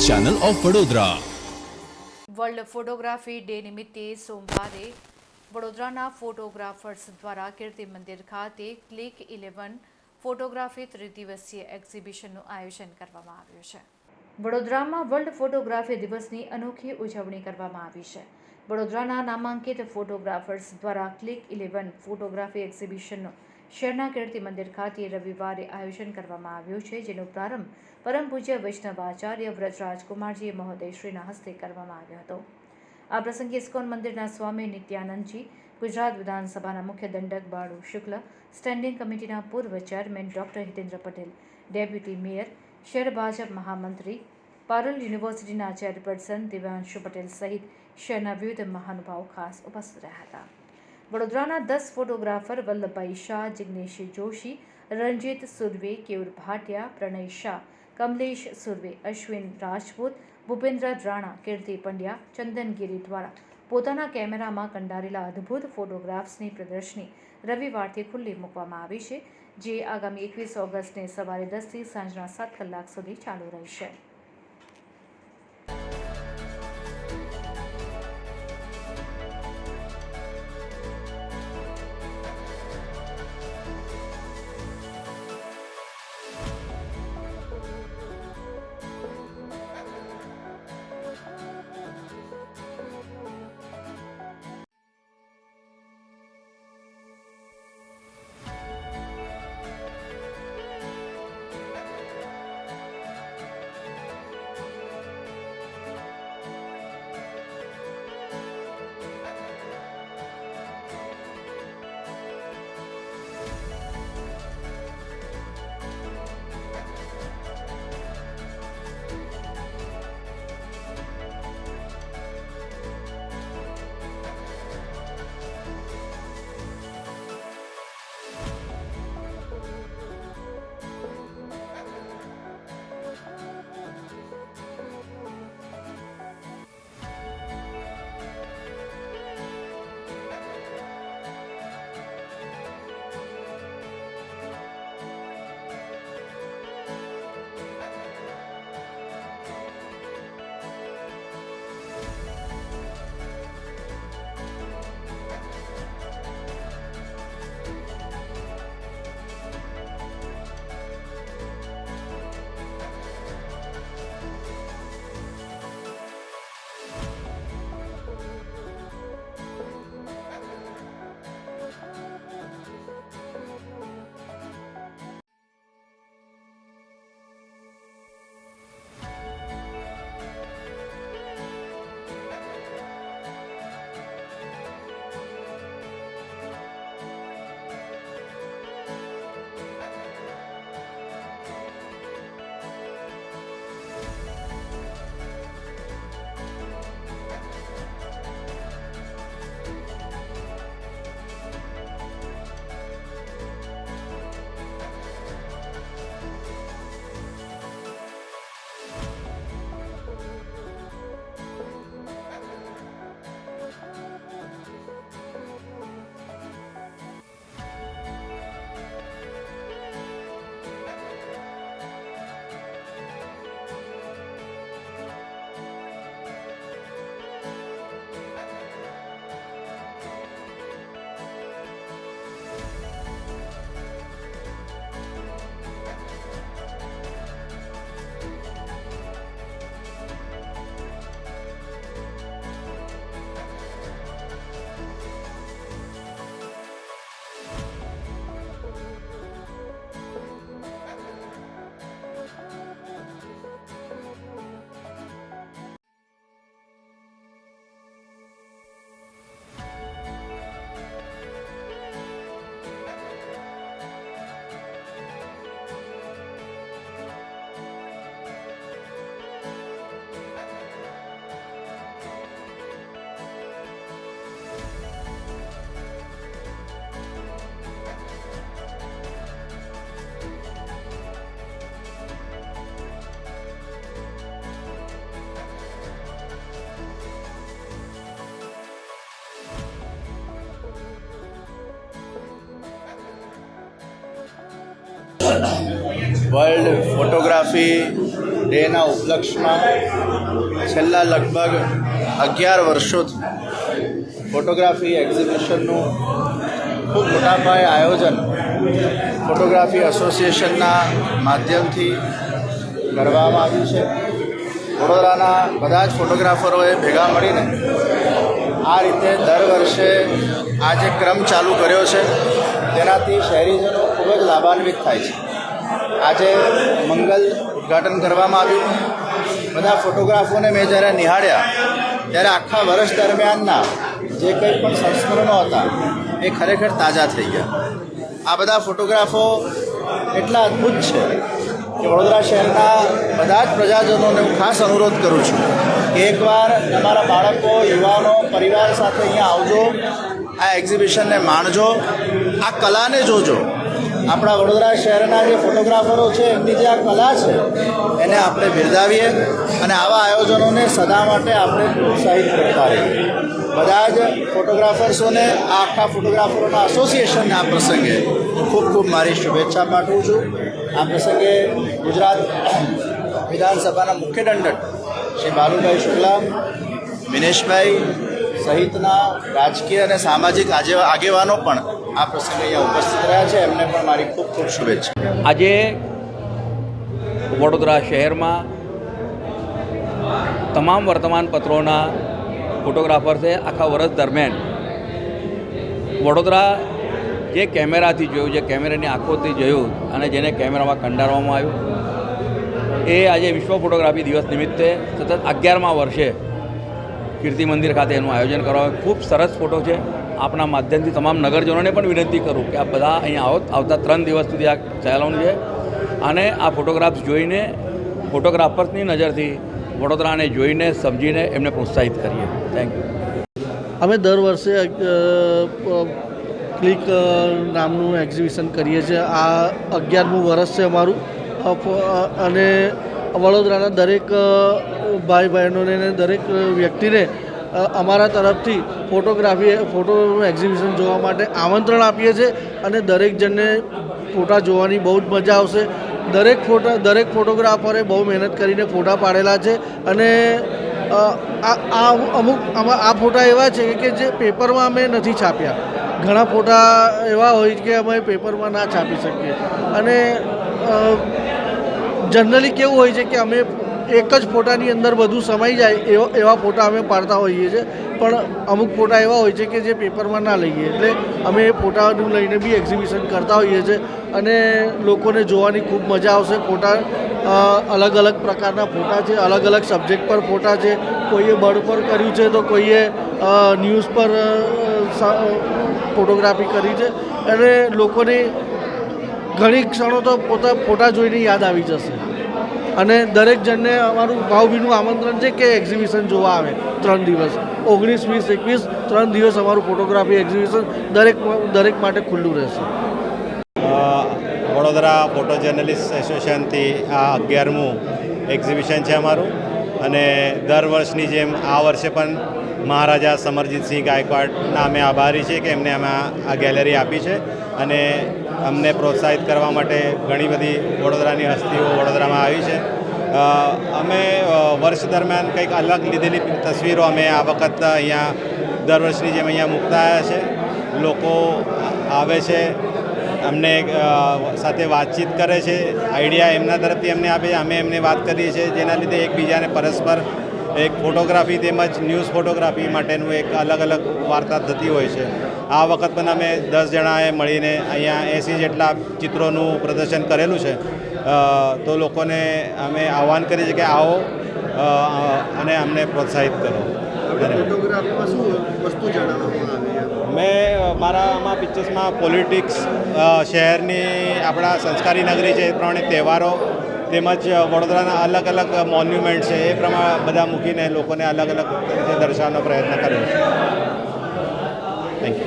Channel of Vadodara. World photography day નિમિત્તે સોમવારે વડોદરાના ફોટોગ્રાફર્સ દ્વારા કીર્તિ મંદિર ખાતે ક્લિક 11 ફોટોગ્રાફી ત્રિદિવસીય એક્ઝિબિશનનું આયોજન કરવામાં આવ્યું છે. વડોદરામાં વર્લ્ડ ફોટોગ્રાફી દિવસની અનોખી ઉજવણી કરવામાં આવી છે. વડોદરાના નામાંકિત ફોટોગ્રાફર્સ દ્વારા ક્લિક 11 ફોટોગ્રાફી એક્ઝિબિશનનું શહેરના કીર્તિ મંદિર ખાતે રવિવારે આયોજન કરવામાં આવ્યું છે, જેનો પ્રારંભ પરમ પૂજ્ય વૈષ્ણવાચાર્ય વ્રજરાજકુમારજી મહોદયશ્રીના હસ્તે કરવામાં આવ્યો હતો. આ પ્રસંગે ઇસ્કોન મંદિરના સ્વામી નિત્યાનંદજી, ગુજરાત વિધાનસભાના મુખ્ય દંડક બાળુ શુક્લ, સ્ટેન્ડિંગ કમિટીના પૂર્વ chairman doctor Hitendra Patel, deputy mayor, શહેર ભાજપ મહામંત્રી, પારુલ યુનિવર્સિટીના ચેરપર્સન દિવ્યાંશુ પટેલ સહિત શહેરના વિવિધ મહાનુભાવો ખાસ ઉપસ્થિત રહ્યા હતા. વડોદરાના 10 ફોટોગ્રાફર વલ્લભભાઈ શાહ, જિગ્નેશ જોશી, રણજીત સુર્વે, કેયુર ભાટિયા, પ્રણય શાહ, કમલેશ સુર્વે, અશ્વિન રાજપૂત, ભૂપેન્દ્ર રાણા, કીર્તિ પંડ્યા, ચંદન ગિરી દ્વારા પોતાના કેમેરામાં કંડારેલા અદ્ભુત ફોટોગ્રાફ્સની પ્રદર્શની રવિવારથી ખુલ્લી મૂકવામાં આવી છે, જે આગામી 21 ઓગસ્ટને સવારે 10 થી સાંજના 7 કલાક સુધી ચાલુ રહેશે. વર્લ્ડ ફોટોગ્રાફી ડેના ઉપલક્ષમાં છેલ્લા લગભગ 11 વર્ષોથી ફોટોગ્રાફી એક્ઝિબિશનનું ખૂબ મોટા પાયે આયોજન ફોટોગ્રાફી એસોસિએશનના માધ્યમથી કરવામાં આવ્યું છે. વડોદરાના બધા જ ફોટોગ્રાફરોએ ભેગા મળીને આ રીતે દર વર્ષે આ જે ક્રમ ચાલુ કર્યો છે તેનાથી શહેરીજનો ખૂબ જ લાભાન્વિત થાય છે. આજે મંગલ ઉદ્ઘાટન કરવામાં આવ્યું. બધા ફોટોગ્રાફોને મેં જ્યારે નિહાળ્યા ત્યારે આખા વર્ષ દરમિયાનના જે કંઈ પણ સંસ્મરણો હતા એ ખરેખર તાજા થઈ ગયા. આ બધા ફોટોગ્રાફો એટલા અદ્ભુત છે કે વડોદરા શહેરના બધા જ પ્રજાજનોને હું ખાસ અનુરોધ કરું છું કે એકવાર તમારા બાળકો, યુવાનો, પરિવાર સાથે અહીંયા આવજો, આ એક્ઝિબિશનને માણજો, આ કલાને જોજો. આપણા વડોદરા શહેરના જે ફોટોગ્રાફરો છે એમની જે આ કલા છે એને આપણે બિરદાવીએ અને આવા આયોજનોને સદા માટે આપણે પ્રોત્સાહિત કરતા રહીએ. બધા જ ફોટોગ્રાફર્સોને, આ આખા ફોટોગ્રાફરોના એસોસિએશનને આ પ્રસંગે ખૂબ ખૂબ મારી શુભેચ્છા પાઠવું છું. આ પ્રસંગે ગુજરાત વિધાનસભાના મુખ્ય દંડક શ્રી બાલુભાઈ શુક્લા, વિનેશભાઈ સહિતના રાજકીય અને સામાજિક આગેવાનો પણ આ પ્રસંગે અહીંયા ઉપસ્થિત રહ્યા છે. એમને પણ મારી ખૂબ ખૂબ શુભેચ્છા. આજે વડોદરા શહેરમાં તમામ વર્તમાનપત્રોના ફોટોગ્રાફર્સે આખા વર્ષ દરમિયાન વડોદરા જે કેમેરાથી જોયું, જે કેમેરાની આંખોથી જોયું અને જેને કેમેરામાં કંડારવામાં આવ્યું, એ આજે વિશ્વ ફોટોગ્રાફી દિવસ નિમિત્તે સતત 11મા વર્ષે કીર્તિ મંદિર ખાતે એનું આયોજન કરવામાં. ખૂબ સરસ ફોટો છે. આપણા માધ્યમથી તમામ નગરજનોને પણ વિનંતી કરું કે આ બધા અહીંયા આવતા 3 દિવસ સુધી આ ચાલવાનું છે અને આ ફોટોગ્રાફ્સ જોઈને, ફોટોગ્રાફર્સની નજરથી વડોદરાને જોઈને, સમજીને એમને પ્રોત્સાહિત કરીએ. Thank you. અમે દર વર્ષે ક્લિક નામનું એક્ઝિબિશન કરીએ છીએ. આ 11મું વર્ષ છે અમારું અને વડોદરાના દરેક ભાઈ બહેનોને દરેક વ્યક્તિને અમારા તરફથી ફોટો એક્ઝિબિશન જોવા માટે આમંત્રણ આપીએ છીએ અને દરેક જણને ફોટા જોવાની બહુ જ મજા આવશે. દરેક ફોટોગ્રાફરે બહુ મહેનત કરીને ફોટા પાડેલા છે અને આ ફોટા એવા છે કે જે પેપરમાં અમે નથી છાપ્યા. ઘણા ફોટા એવા હોય કે અમે પેપરમાં ના છાપી શકીએ અને જનરલી કેવું હોય છે કે અમે એક જ ફોટાની અંદર બધું સમાઈ જાય એવા ફોટા અમે પાડતા હોઈએ છીએ, પણ અમુક ફોટા એવા હોય છે કે જે પેપરમાં ના લઈએ, એટલે અમે એ ફોટાનું લઈને બી એક્ઝિબિશન કરતા હોઈએ છીએ અને લોકોને જોવાની ખૂબ મજા આવશે. ફોટા અલગ અલગ પ્રકારના ફોટા છે, અલગ અલગ સબ્જેક્ટ પર ફોટા છે. કોઈએ બર્ડ પર કર્યું છે તો કોઈએ ન્યૂઝ પર ફોટોગ્રાફી કરી છે અને લોકોની ઘણી ક્ષણો તો ફોટા જોઈને યાદ આવી જશે. અને દરેક જણને અમારું ભાવભીનું આમંત્રણ છે કે એક્ઝિબિશન જોવા આવે. 3 દિવસ 19, 20, 21 3 દિવસ અમારું ફોટોગ્રાફી એક્ઝિબિશન દરેક માટે ખુલ્લું રહેશે. વડોદરા ફોટો જર્નલિસ્ટ એસોસિએશનથી આ 11મું એક્ઝિબિશન છે અમારું અને દર વર્ષની જેમ આ વર્ષે પણ મહારાજા સમરજીતસિંહ ગાયકવાડના અમે આભારી છીએ કે એમને અમે આ ગેલેરી આપી છે અને અમને પ્રોત્સાહિત કરવા માટે ઘણી બધી વડોદરાની હસ્તીઓ વડોદરામાં આવી છે. અમે વર્ષ દરમિયાન કંઈક અલગ લીધેલી તસવીરો અમે આ વખત અહીંયા દર વર્ષની જેમ અહીંયા મૂકતા આવ્યા છે. લોકો આવે છે, અમને સાથે વાતચીત કરે છે, આઈડિયા એમના તરફથી અમને આપે છે, અમે એમને વાત કરીએ છીએ, જેના લીધે એકબીજાને પરસ્પર એક ફોટોગ્રાફી તેમજ ન્યૂઝ ફોટોગ્રાફી માટેનું એક અલગ અલગ વાર્તા થતી હોય છે. આ વખત પણ અમે 10 જણાએ મળીને અહીંયા 80 જેટલા ચિત્રોનું પ્રદર્શન કરેલું છે. તો લોકોને અમે આહ્વાન કરીએ છીએ કે આવો અને અમને પ્રોત્સાહિત કરો. મેં મારામાં પિક્ચર્સમાં પોલિટિક્સ, શહેરની આપણા સંસ્કારી નગરી છે એ પ્રમાણે તહેવારો તેમજ વડોદરાના અલગ અલગ મોન્યુમેન્ટ છે એ પ્રમાણે બધા મૂકીને લોકોને અલગ અલગ રીતે દર્શાવવાનો પ્રયત્ન કર્યો છે. Thank you.